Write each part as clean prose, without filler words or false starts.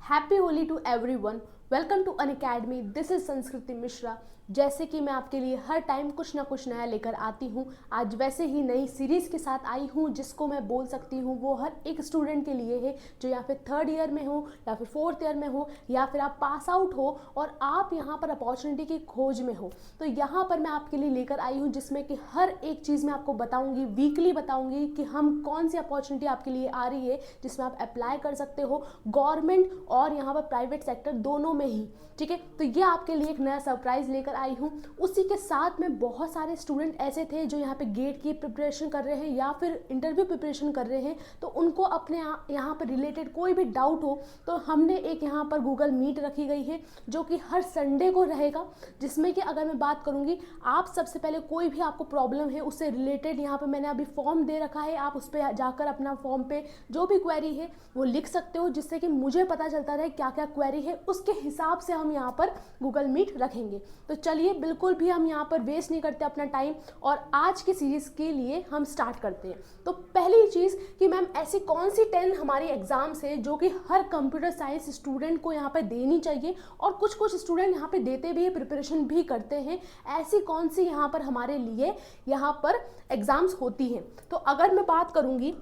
Happy Holi to everyone. Welcome to Unacademy. This is Sanskriti Mishra. जैसे कि मैं आपके लिए हर टाइम कुछ ना कुछ नया लेकर आती हूँ, आज वैसे ही नई सीरीज़ के साथ आई हूँ जिसको मैं बोल सकती हूँ वो हर एक स्टूडेंट के लिए है जो या फिर थर्ड ईयर में हो या फिर फोर्थ ईयर में हो या फिर आप पास आउट हो और आप यहाँ पर अपॉर्चुनिटी की खोज में हो। तो यहाँ पर मैं आपके लिए लेकर आई हूँ जिसमें कि हर एक चीज़ मैं आपको बताऊँगी, वीकली बताऊँगी कि हम कौन सी अपॉर्चुनिटी आपके लिए आ रही है जिसमें आप अप्लाई कर सकते हो, गवर्नमेंट और यहाँ पर प्राइवेट सेक्टर दोनों में ही। ठीक है, तो ये आपके लिए एक नया सरप्राइज लेकर आई हूँ। उसी के साथ में बहुत सारे स्टूडेंट ऐसे थे जो यहाँ पे गेट की प्रिपरेशन कर रहे हैं या फिर इंटरव्यू प्रिपरेशन कर रहे हैं, तो उनको अपने यहाँ पर रिलेटेड कोई भी डाउट हो तो हमने एक यहाँ पर गूगल मीट रखी गई है जो कि हर संडे को रहेगा, जिसमें कि अगर मैं बात करूँगी आप सबसे पहले कोई भी आपको प्रॉब्लम है उससे रिलेटेड यहाँ पर मैंने अभी फॉर्म दे रखा है, आप उस पर जाकर अपना फॉर्म पे जो भी क्वेरी है वो लिख सकते हो, जिससे कि मुझे पता चलता रहे क्या क्या क्वेरी है, उसके हिसाब से हम यहाँ पर गूगल मीट रखेंगे। तो चलिए बिल्कुल भी हम यहाँ पर वेस्ट नहीं करते अपना टाइम और आज की सीरीज़ के लिए हम स्टार्ट करते हैं। तो पहली चीज़ कि मैम ऐसी कौन सी 10 हमारी एग्जाम्स है जो कि हर कंप्यूटर साइंस स्टूडेंट को यहाँ पर देनी चाहिए और कुछ कुछ स्टूडेंट यहाँ पे देते भी है, प्रिपरेशन भी करते हैं, ऐसी कौन सी यहाँ पर हमारे लिए यहाँ पर एग्जाम्स होती हैं। तो अगर मैं बात करूँगी,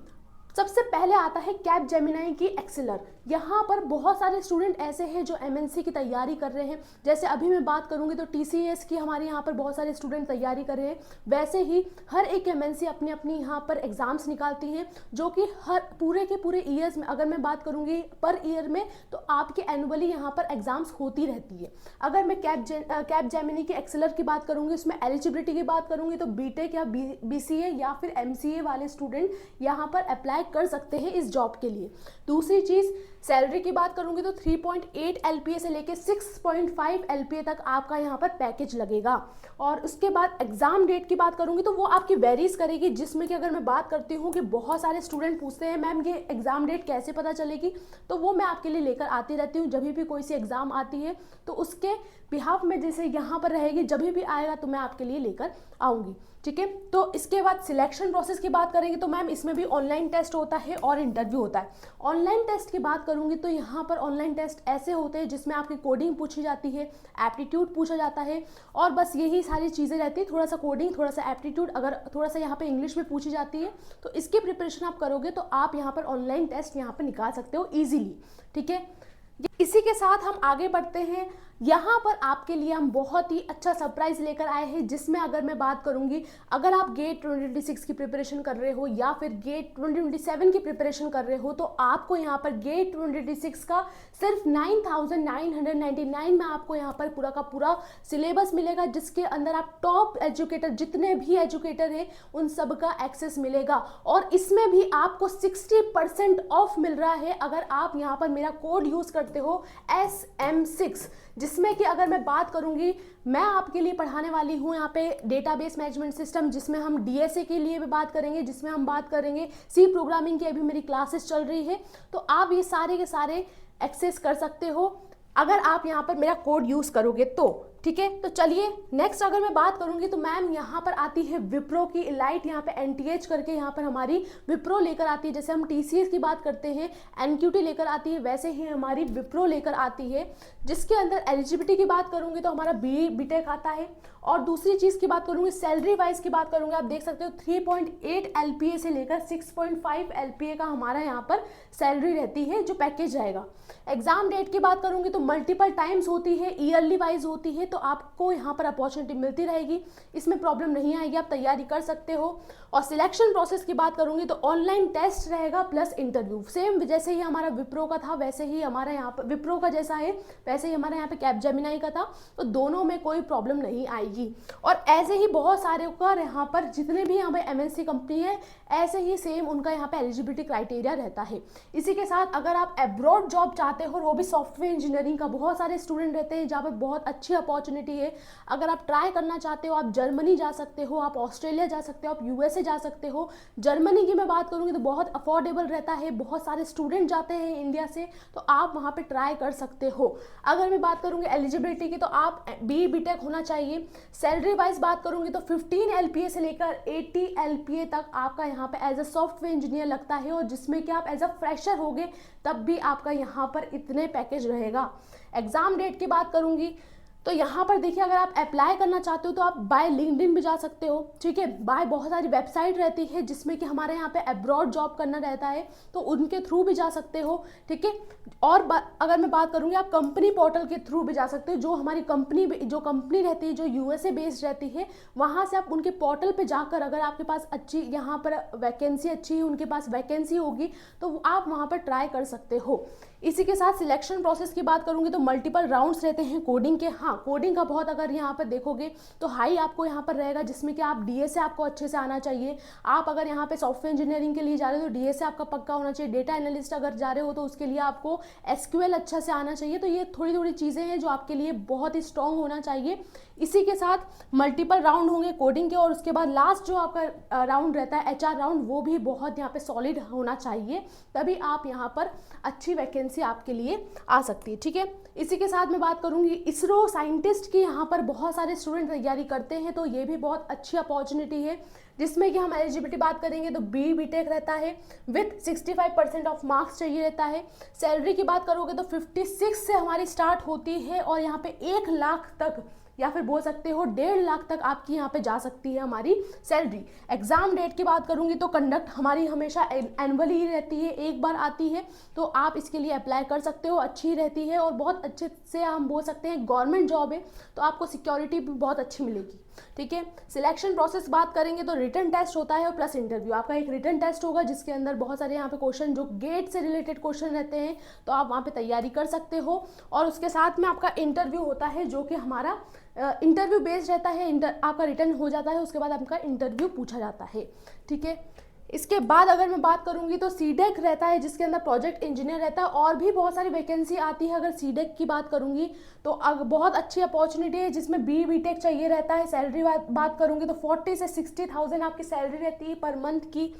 सबसे पहले आता है कैपजेमिनी की एक्सेलर। यहाँ पर बहुत सारे स्टूडेंट ऐसे हैं जो एमएनसी की तैयारी कर रहे हैं। जैसे अभी मैं बात करूँगी तो टीसीएस की हमारे यहाँ पर बहुत सारे स्टूडेंट तैयारी कर रहे हैं, वैसे ही हर एक एमएनसी अपनी अपनी यहाँ पर एग्ज़ाम्स निकालती हैं जो कि हर पूरे के पूरे ईयर्स में, अगर मैं बात करूँगी पर ईयर में, तो आपके एनुअली यहाँ पर एग्ज़ाम्स होती रहती है। अगर मैं कैपजेमिनी की एक्सेलर की बात करूँगी, उसमें एलिजिबिलिटी की बात करूँगी तो बीटेक या बीसीए या फिर एमसीए वाले स्टूडेंट यहाँ पर अप्लाई कर सकते हैं इस जॉब के लिए। दूसरी चीज़ सैलरी की बात करूंगी तो 3.8 एलपीए से लेके 6.5 एलपीए तक आपका यहाँ पर पैकेज लगेगा। और उसके बाद एग्जाम डेट की बात करूंगी तो वो आपकी वेरीज करेगी, जिसमें कि अगर मैं बात करती हूँ कि बहुत सारे स्टूडेंट पूछते हैं मैम ये एग्जाम डेट कैसे पता चलेगी, तो वो मैं आपके लिए लेकर आती रहती हूँ। जब भी कोई सी एग्जाम आती है तो उसके बिहाफ में जैसे यहाँ पर रहेगी, जब भी आएगा तो मैं आपके लिए लेकर आऊँगी। ठीक है, तो इसके बाद सिलेक्शन प्रोसेस की बात करेंगे तो मैम इसमें भी ऑनलाइन टेस्ट होता है और इंटरव्यू होता है। ऑनलाइन टेस्ट की बात करूंगी तो यहाँ पर ऑनलाइन टेस्ट ऐसे होते हैं जिसमें आपकी कोडिंग पूछी जाती है, एप्टीट्यूड पूछा जाता है और बस यही सारी चीज़ें रहती है। थोड़ा सा कोडिंग, थोड़ा सा एप्टीट्यूड, अगर थोड़ा सा यहाँ पे इंग्लिश में पूछी जाती है तो इसकी प्रिपरेशन आप करोगे तो आप यहाँ पर ऑनलाइन टेस्ट यहाँ पर निकाल सकते हो ईजिली। ठीक है, इसी के साथ हम आगे बढ़ते हैं। यहाँ पर आपके लिए हम बहुत ही अच्छा सरप्राइज लेकर आए हैं, जिसमें अगर मैं बात करूँगी, अगर आप गेट 2026 की प्रिपरेशन कर रहे हो या फिर गेट 2027 की प्रिपरेशन कर रहे हो तो आपको यहाँ पर गेट 2026 का सिर्फ 9,999 में आपको यहाँ पर पूरा का पूरा सिलेबस मिलेगा, जिसके अंदर आप टॉप एजुकेटर जितने भी एजुकेटर हैं उन सब का एक्सेस मिलेगा। और इसमें भी आपको 60% ऑफ मिल रहा है अगर आप यहाँ पर मेरा कोड यूज़ करते हो SM6, जिसमें कि अगर मैं बात करूंगी, मैं आपके लिए पढ़ाने वाली हूँ यहाँ पे डेटाबेस मैनेजमेंट सिस्टम, जिसमें हम डीएसए के लिए भी बात करेंगे, जिसमें हम बात करेंगे सी प्रोग्रामिंग की, अभी मेरी क्लासेस चल रही है, तो आप ये सारे के सारे एक्सेस कर सकते हो अगर आप यहाँ पर मेरा कोड यूज़ करोगे तो। ठीक है, तो चलिए नेक्स्ट अगर मैं बात करूंगी तो मैम यहाँ पर आती है विप्रो की इलाइट, यहाँ पे एनटीएच करके यहाँ पर हमारी विप्रो लेकर आती है। जैसे हम टीसीएस की बात करते हैं एनक्यूटी लेकर आती है, वैसे ही हमारी विप्रो लेकर आती है, जिसके अंदर एलिजिबिलिटी की बात करूंगी तो हमारा बीटेक आता है। और दूसरी चीज़ की बात करूंगी, सैलरी वाइज की बात करूंगी, आप देख सकते हो 3.8 एलपीए से लेकर 6.5 एलपीए का हमारा यहाँ पर सैलरी रहती है जो पैकेज रहेगा। एग्जाम डेट की बात करूंगी तो मल्टीपल टाइम्स होती है, ईयरली वाइज होती है, तो आपको यहाँ पर अपॉर्चुनिटी मिलती रहेगी, इसमें प्रॉब्लम नहीं आएगी, आप तैयारी कर सकते हो। और सिलेक्शन प्रोसेस की बात करूंगी तो ऑनलाइन टेस्ट रहेगा प्लस इंटरव्यू, सेम जैसे ही हमारा विप्रो का था वैसे ही हमारा यहाँ पर विप्रो का जैसा है वैसे ही हमारे यहाँ पे कैपजेमिनी का था, तो दोनों में कोई प्रॉब्लम नहीं आएगी। और ऐसे ही बहुत सारे का यहाँ पर जितने भी यहाँ पे एमएनसी कंपनी है ऐसे ही सेम उनका यहाँ पे एलिजिबिलिटी क्राइटेरिया रहता है। इसी के साथ अगर आप अब्रॉड जॉब चाहते हो और वो भी सॉफ्टवेयर इंजीनियरिंग का, बहुत सारे स्टूडेंट रहते हैं जहाँ पर बहुत अच्छी अपॉर्चुनिटी अपॉर्चुनिटी है। अगर आप ट्राई करना चाहते हो, आप जर्मनी जा सकते हो, आप ऑस्ट्रेलिया जा सकते हो, आप यूएसए जा सकते हो। जर्मनी की मैं बात करूँगी तो बहुत अफोर्डेबल रहता है, बहुत सारे स्टूडेंट जाते हैं इंडिया से, तो आप वहाँ पे ट्राई कर सकते हो। अगर मैं बात करूँगी एलिजिबिलिटी की, तो आप BTech होना चाहिए। सैलरी वाइज बात करूँगी तो 15 LPA से लेकर 80 LPA तक आपका यहाँ पे एज अ सॉफ्टवेयर इंजीनियर लगता है, और जिसमें कि आप एज अ फ्रेशर होगे तब भी आपका यहाँ पर इतने पैकेज रहेगा। एग्जाम डेट की बात करूँगी तो यहाँ पर देखिए, अगर आप अप्लाई करना चाहते हो तो आप बाय लिंक्डइन भी जा सकते हो, ठीक है। बाय बहुत सारी वेबसाइट रहती है जिसमें कि हमारे यहाँ पे अब्रॉड जॉब करना रहता है, तो उनके थ्रू भी जा सकते हो, ठीक है। और अगर मैं बात करूँगी, आप कंपनी पोर्टल के थ्रू भी जा सकते हो। जो हमारी कंपनी रहती है, जो USA बेस्ड रहती है, वहाँ से आप उनके पोर्टल पे जाकर, अगर आपके पास अच्छी यहाँ पर वैकेंसी अच्छी है, उनके पास वैकेंसी होगी, तो आप वहाँ पर ट्राई कर सकते हो। इसी के साथ सिलेक्शन प्रोसेस की बात करूँगी तो मल्टीपल राउंड्स रहते हैं कोडिंग के। हाँ, कोडिंग का बहुत अगर यहाँ पर देखोगे तो हाई आपको यहाँ पर रहेगा, जिसमें कि आप DSA आपको अच्छे से आना चाहिए। आप अगर यहाँ पे सॉफ्टवेयर इंजीनियरिंग के लिए जा रहे हो तो DSA आपका पक्का होना चाहिए। डेटा एनालिस्ट अगर जा रहे हो तो उसके लिए आपको SQL अच्छा से आना चाहिए। तो ये थोड़ी थोड़ी चीज़ें हैं जो आपके लिए बहुत ही स्ट्रॉन्ग होना चाहिए। इसी के साथ मल्टीपल राउंड होंगे कोडिंग के, और उसके बाद लास्ट जो आपका राउंड रहता है HR राउंड, वो भी बहुत यहाँ पे सॉलिड होना चाहिए, तभी आप यहाँ पर अच्छी वैकेंसी आपके लिए आ सकती है, ठीक है। इसी के साथ मैं बात करूँगी इसरो साइंटिस्ट की, यहाँ पर बहुत सारे स्टूडेंट तैयारी करते हैं, तो ये भी बहुत अच्छी अपॉर्चुनिटी है। जिसमें कि हम एलिजिबिलिटी बात करेंगे तो BTech रहता है, विथ 65% ऑफ मार्क्स चाहिए रहता है। सैलरी की बात करोगे तो 56 से हमारी स्टार्ट होती है, और यहाँ पे 1 लाख तक, या फिर बोल सकते हो 1.5 लाख तक आपकी यहाँ पे जा सकती है हमारी सैलरी। एग्जाम डेट की बात करूँगी तो कंडक्ट हमारी हमेशा एनुअली ही रहती है, एक बार आती है, तो आप इसके लिए अप्लाई कर सकते हो। अच्छी रहती है और बहुत अच्छे से हम बोल सकते हैं गवर्नमेंट जॉब है, तो आपको सिक्योरिटी भी बहुत अच्छी मिलेगी, ठीक है। सिलेक्शन प्रोसेस बात करेंगे तो रिटन टेस्ट होता है और प्लस इंटरव्यू। आपका एक रिटन टेस्ट होगा जिसके अंदर बहुत सारे यहाँ पे क्वेश्चन जो गेट से रिलेटेड क्वेश्चन रहते हैं, तो आप वहाँ पे तैयारी कर सकते हो। और उसके साथ में आपका इंटरव्यू होता है, जो कि हमारा इंटरव्यू बेस्ड रहता है। आपका रिटर्न हो जाता है, उसके बाद आपका इंटरव्यू पूछा जाता है, ठीक है। इसके बाद अगर मैं बात करूंगी तो CDEC रहता है, जिसके अंदर प्रोजेक्ट इंजीनियर रहता है, और भी बहुत सारी वैकेंसी आती है। अगर CDEC की बात करूंगी तो बहुत अच्छी अपॉर्चुनिटी है, जिसमें BTech चाहिए रहता है। सैलरी बात करूंगी तो 40 से 60,000 आपकी सैलरी रहती है पर मंथ की।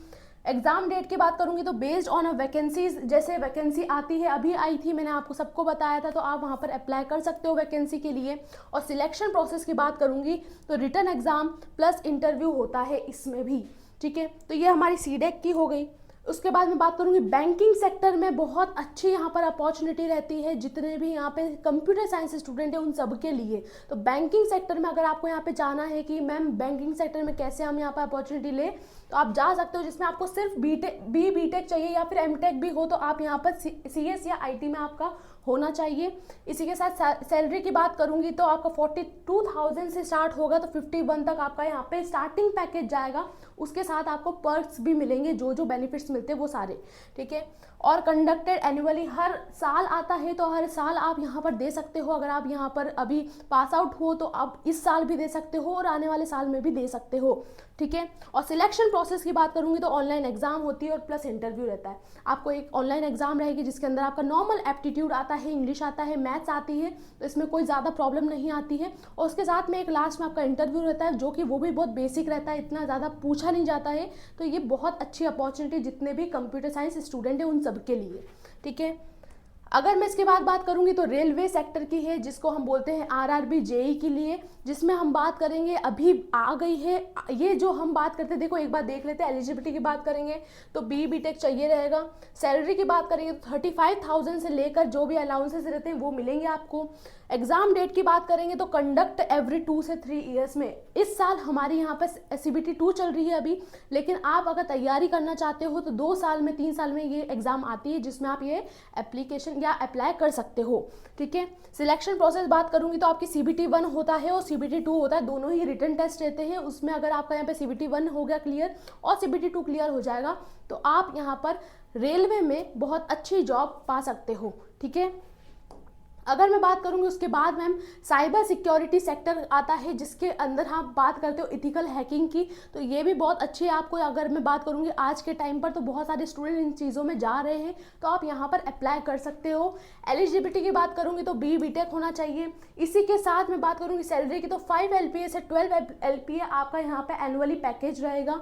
एग्जाम डेट की बात करूंगी तो बेस्ड ऑन वैकेंसीज, जैसे वैकेंसी आती है, अभी आई थी, मैंने आपको सबको बताया था, तो आप वहां पर अप्लाई कर सकते हो वैकेंसी के लिए। और सिलेक्शन प्रोसेस की बात करूंगी तो रिटन एग्जाम प्लस इंटरव्यू होता है इसमें भी, ठीक है। तो ये हमारी CDEC की हो गई। उसके बाद मैं बात करूंगी बैंकिंग सेक्टर में बहुत अच्छी यहाँ पर अपॉर्चुनिटी रहती है, जितने भी यहाँ पे कंप्यूटर साइंस स्टूडेंट है उन सब के लिए। तो बैंकिंग सेक्टर में अगर आपको यहाँ पे जाना है कि मैम बैंकिंग सेक्टर में कैसे हम यहाँ पर अपॉर्चुनिटी ले, तो आप जा सकते हो, जिसमें आपको सिर्फ BTech चाहिए या फिर MTech भी हो, तो आप यहाँ पर CS या IT में आपका होना चाहिए। इसी के साथ सैलरी की बात करूंगी तो आपका 42,000 से स्टार्ट होगा, तो 51 तक आपका यहाँ पे स्टार्टिंग पैकेज जाएगा। उसके साथ आपको पर्क्स भी मिलेंगे, जो जो बेनिफिट्स मिलते हैं वो सारे, ठीक है। और कंडक्टेड एनुअली, हर साल आता है, तो हर साल आप यहाँ पर दे सकते हो। अगर आप यहाँ पर अभी पास आउट हो तो आप इस साल भी दे सकते हो और आने वाले साल में भी दे सकते हो, ठीक है। और सिलेक्शन प्रोसेस की बात करूंगी तो ऑनलाइन एग्जाम होती है और प्लस इंटरव्यू रहता है। आपको एक ऑनलाइन एग्जाम रहेगी जिसके अंदर आपका नॉर्मल एप्टीट्यूड आता है, इंग्लिश आता है, मैथ्स आती है, तो इसमें कोई ज़्यादा प्रॉब्लम नहीं आती है। और उसके साथ में एक लास्ट में आपका इंटरव्यू रहता है, जो कि वो भी बहुत बेसिक रहता है, इतना ज़्यादा पूछा नहीं जाता है। तो ये बहुत अच्छी अपॉर्चुनिटी जितने भी कंप्यूटर साइंस स्टूडेंट हैं उन सब के लिए, ठीक है। अगर मैं इसके बाद बात करूंगी तो रेलवे सेक्टर की है, जिसको हम बोलते हैं RRB JEE के लिए, जिसमें हम बात करेंगे, अभी आ गई है ये जो हम बात करते हैं। देखो एक बार देख लेते हैं, एलिजिबिलिटी की बात करेंगे तो BTech चाहिए रहेगा। सैलरी की बात करेंगे तो 35,000 से लेकर जो भी अलाउंसेस रहते हैं वो मिलेंगे आपको। एग्जाम डेट की बात करेंगे तो कंडक्ट एवरी 2 से 3 ईयर्स में। इस साल हमारी यहाँ पर CBT 2 चल रही है अभी, लेकिन आप अगर तैयारी करना चाहते हो तो 2 साल में 3 साल में ये एग्जाम आती है, जिसमें आप ये एप्लीकेशन या अप्लाई कर सकते हो, ठीक है। सिलेक्शन प्रोसेस बात करूंगी तो आपकी CBT 1 होता है और CBT 2 होता है, दोनों ही रिटन टेस्ट रहते हैं। उसमें अगर आपका यहाँ पे CBT 1 हो गया क्लियर और CBT 2 क्लियर हो जाएगा, तो आप यहाँ पर रेलवे में बहुत अच्छी जॉब पा सकते हो, ठीक है। अगर मैं बात करूंगी उसके बाद मैम साइबर सिक्योरिटी सेक्टर आता है, जिसके अंदर हम बात करते हो इथिकल हैकिंग की, तो ये भी बहुत अच्छी है आपको। अगर मैं बात करूंगी आज के टाइम पर तो बहुत सारे स्टूडेंट इन चीज़ों में जा रहे हैं, तो आप यहाँ पर अप्लाई कर सकते हो। एलिजिबिलिटी की बात करूंगी तो BTech होना चाहिए। इसी के साथ मैं बात करूंगी सैलरी की, तो 5 LPA से 12 LPA आपका यहाँ पे एनुअली पैकेज रहेगा।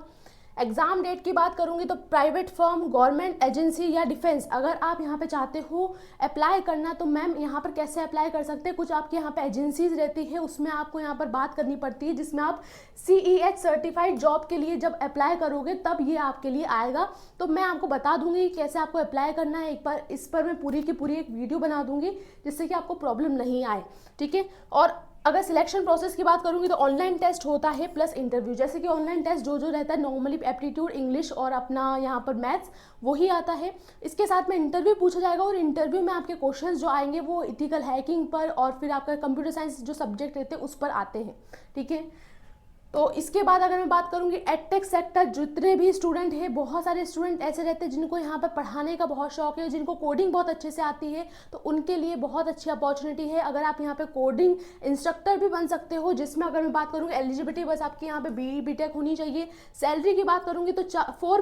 एग्ज़ाम डेट की बात करूंगी तो प्राइवेट फर्म, गवर्नमेंट एजेंसी या डिफेंस, अगर आप यहाँ पे चाहते हो अप्लाई करना तो मैम यहाँ पर कैसे अप्लाई कर सकते हैं। कुछ आपके यहाँ पे एजेंसीज रहती है, उसमें आपको यहाँ पर बात करनी पड़ती है, जिसमें आप CEH सर्टिफाइड जॉब के लिए जब अप्लाई करोगे तब ये आपके लिए आएगा। तो मैं आपको बता दूंगी कैसे आपको अप्लाई करना है, एक बार इस पर मैं पूरी की पूरी एक वीडियो बना दूंगी, जिससे कि आपको प्रॉब्लम नहीं आए, ठीक है। और अगर सिलेक्शन प्रोसेस की बात करूंगी तो ऑनलाइन टेस्ट होता है प्लस इंटरव्यू। जैसे कि ऑनलाइन टेस्ट जो रहता है नॉर्मली एप्टीट्यूड, इंग्लिश और अपना यहाँ पर मैथ्स, वही आता है। इसके साथ में इंटरव्यू पूछा जाएगा, और इंटरव्यू में आपके क्वेश्चंस जो आएंगे वो इथिकल हैकिंग पर और फिर आपका कंप्यूटर साइंस जो सब्जेक्ट रहते हैं उस पर आते हैं, ठीक है। तो इसके बाद अगर मैं बात करूंगी एडटेक सेक्टर, जितने भी स्टूडेंट हैं, बहुत सारे स्टूडेंट ऐसे रहते हैं जिनको यहाँ पर पढ़ाने का बहुत शौक है, जिनको कोडिंग बहुत अच्छे से आती है, तो उनके लिए बहुत अच्छी अपॉर्चुनिटी है। अगर आप यहाँ पे कोडिंग इंस्ट्रक्टर भी बन सकते हो, जिसमें अगर मैं बात करूँगी एलिजिबिलिटी बस आपकी यहाँ पे BTech होनी चाहिए। सैलरी की बात करूँगी तो 4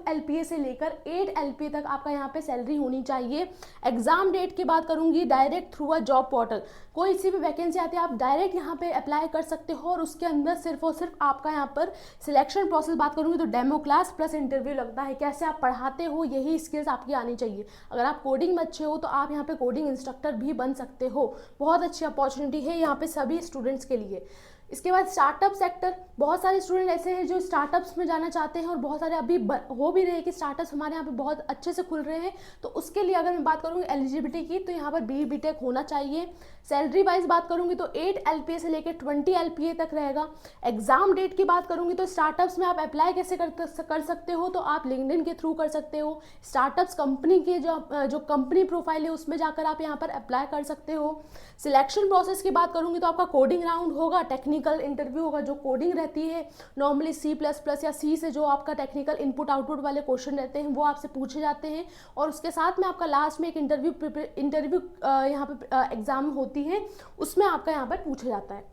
LPA से लेकर 8 LPA तक आपका यहाँ पे सैलरी होनी चाहिए। एग्जाम डेट की बात करूँगी direct through a job portal, कोई सी भी वैकेंसी आती है आप डायरेक्ट यहाँ पे अप्लाई कर सकते हो, और उसके अंदर सिर्फ और सिर्फ आपका यहाँ पर सिलेक्शन प्रोसेस बात करूँगी तो डेमो क्लास प्लस इंटरव्यू लगता है। कैसे आप पढ़ाते हो यही स्किल्स आपकी आनी चाहिए। अगर आप कोडिंग में अच्छे हो तो आप यहाँ पे कोडिंग इंस्ट्रक्टर भी बन सकते हो। बहुत अच्छी अपॉर्चुनिटी है यहाँ पे सभी स्टूडेंट्स के लिए। इसके बाद स्टार्टअप सेक्टर, बहुत सारे स्टूडेंट ऐसे हैं जो स्टार्टअप्स में जाना चाहते हैं, और बहुत सारे अभी हो भी रहे हैं कि स्टार्टअप्स हमारे यहाँ पे बहुत अच्छे से खुल रहे हैं। तो उसके लिए अगर मैं बात करूँगी एलिजिबिलिटी की, तो यहाँ पर BTech होना चाहिए। सैलरी वाइज बात करूँगी तो 8 LPA से लेकर 20 LPA तक रहेगा। एग्जाम डेट की बात करूँगी तो स्टार्टअप्स में आप अप्लाई कैसे कर सकते हो, तो आप लिंक्डइन के थ्रू कर सकते हो। स्टार्टअप्स कंपनी के जो कंपनी प्रोफाइल है उसमें जाकर आप यहाँ पर अप्लाई कर सकते हो। सिलेक्शन प्रोसेस की बात करूँगी तो आपका कोडिंग राउंड होगा, टेक्निकल इंटरव्यू होगा, जो कोडिंग रहती है नॉर्मली C++ या C से जो आपका टेक्निकल इनपुट आउटपुट वाले क्वेश्चन रहते हैं वो आपसे पूछे जाते हैं, और उसके साथ में आपका लास्ट में एक इंटरव्यू यहाँ पे एग्जाम होती है, उसमें आपका यहाँ पर पूछा जाता है।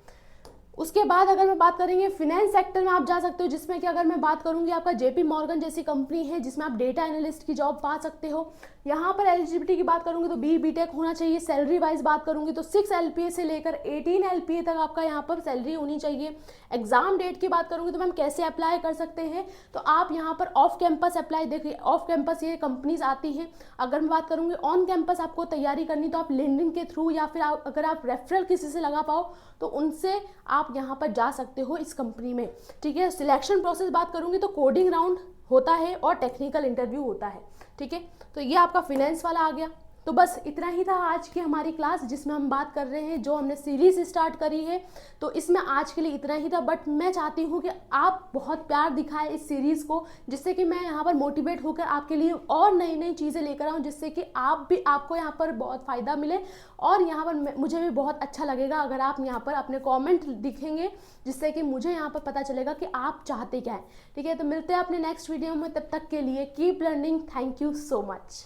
उसके बाद अगर मैं बात करेंगे फिनेंस सेक्टर में आप जा सकते हो, जिसमें कि अगर मैं बात करूंगी आपका JP Morgan जैसी कंपनी है, जिसमें आप डेटा एनालिस्ट की जॉब पा सकते हो। यहाँ पर एलिजिबिलिटी की बात करूंगी तो BTech होना चाहिए। सैलरी वाइज बात करूंगी तो 6 LPA से लेकर 18 LPA तक आपका यहाँ पर सैलरी होनी चाहिए। एग्जाम डेट की बात करूंगी तो मैम कैसे अप्लाई कर सकते हैं, तो आप यहाँ पर ऑफ कैंपस अप्लाई, देखिए ऑफ कैंपस ये कंपनीज आती हैं। अगर मैं बात करूंगी ऑन कैंपस आपको तैयारी करनी, तो आप लिंक्डइन के थ्रू या फिर अगर आप रेफरल किसी से लगा पाओ तो उनसे आप यहाँ पर जा सकते हो इस कंपनी में, ठीक है। सिलेक्शन प्रोसेस बात करूंगी तो कोडिंग राउंड होता है और टेक्निकल इंटरव्यू होता है, ठीक है। तो ये आपका फिनेंस वाला आ गया। तो बस इतना ही था आज की हमारी क्लास, जिसमें हम बात कर रहे हैं जो हमने सीरीज स्टार्ट करी है, तो इसमें आज के लिए इतना ही था। बट मैं चाहती हूँ कि आप बहुत प्यार दिखाएं इस सीरीज़ को, जिससे कि मैं यहाँ पर मोटिवेट होकर आपके लिए और नई नई चीज़ें लेकर आऊँ, जिससे कि आपको यहाँ पर बहुत फ़ायदा मिले, और यहाँ पर मुझे भी बहुत अच्छा लगेगा अगर आप यहाँ पर अपने कॉमेंट दिखेंगे, जिससे कि मुझे यहाँ पर पता चलेगा कि आप चाहते क्या है, ठीक है। तो मिलते हैं अपने नेक्स्ट वीडियो में, तब तक के लिए keep learning. Thank you so much.